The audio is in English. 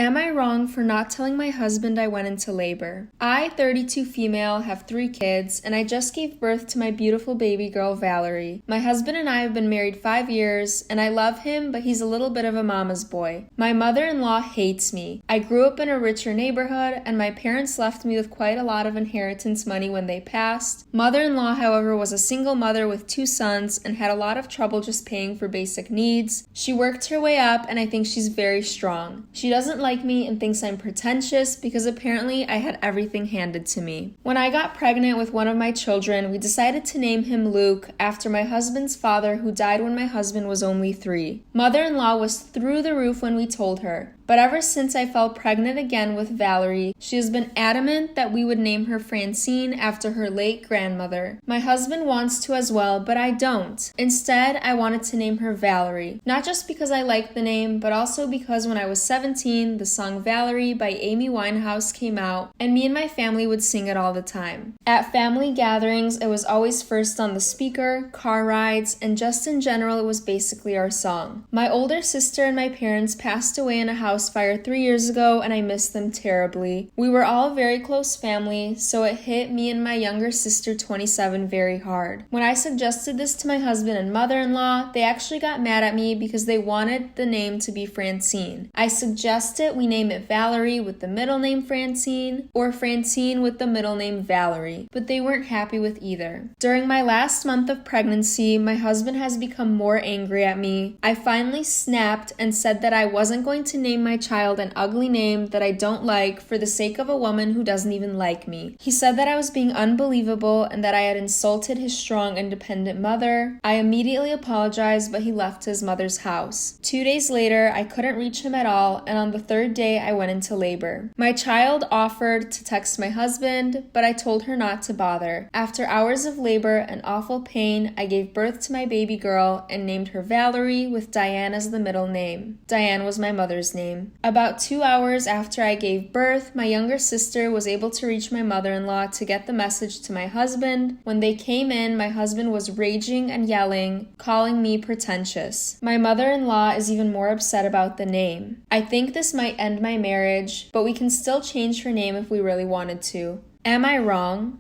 Am I wrong for not telling my husband I went into labor? I, 32 female, have 3 kids, and I just gave birth to my beautiful baby girl, Valerie. My husband and I have been married 5 years, and I love him, but he's a little bit of a mama's boy. My mother-in-law hates me. I grew up in a richer neighborhood, and my parents left me with quite a lot of inheritance money when they passed. Mother-in-law, however, was a single mother with 2 sons and had a lot of trouble just paying for basic needs. She worked her way up, and I think she's very strong. She doesn't like me and thinks I'm pretentious because apparently I had everything handed to me. When I got pregnant with one of my children, we decided to name him Luke after my husband's father, who died when my husband was only 3. Mother-in-law was through the roof when we told her. But ever since I fell pregnant again with Valerie, she has been adamant that we would name her Francine after her late grandmother. My husband wants to as well, but I don't. Instead, I wanted to name her Valerie. Not just because I like the name, but also because when I was 17, the song Valerie by Amy Winehouse came out, and me and my family would sing it all the time. At family gatherings, it was always first on the speaker, car rides, and just in general, it was basically our song. My older sister and my parents passed away in a house fire 3 years ago, and I miss them terribly. We were all a very close family, so it hit me and my younger sister, 27, very hard. When I suggested this to my husband and mother-in-law, they actually got mad at me because they wanted the name to be Francine. I suggested we name it Valerie with the middle name Francine, or Francine with the middle name Valerie, but they weren't happy with either. During my last month of pregnancy, my husband has become more angry at me. I finally snapped and said that I wasn't going to name my child an ugly name that I don't like for the sake of a woman who doesn't even like me. He said that I was being unbelievable and that I had insulted his strong, independent mother. I immediately apologized, but he left his mother's house. 2 days later, I couldn't reach him at all, and on the 3rd day, I went into labor. My child offered to text my husband, but I told her not to bother. After hours of labor and awful pain, I gave birth to my baby girl and named her Valerie with Diane as the middle name. Diane was my mother's name. About 2 hours after I gave birth, my younger sister was able to reach my mother-in-law to get the message to my husband. When they came in, my husband was raging and yelling, calling me pretentious. My mother-in-law is even more upset about the name. I think this might end my marriage, but we can still change her name if we really wanted to. Am I wrong?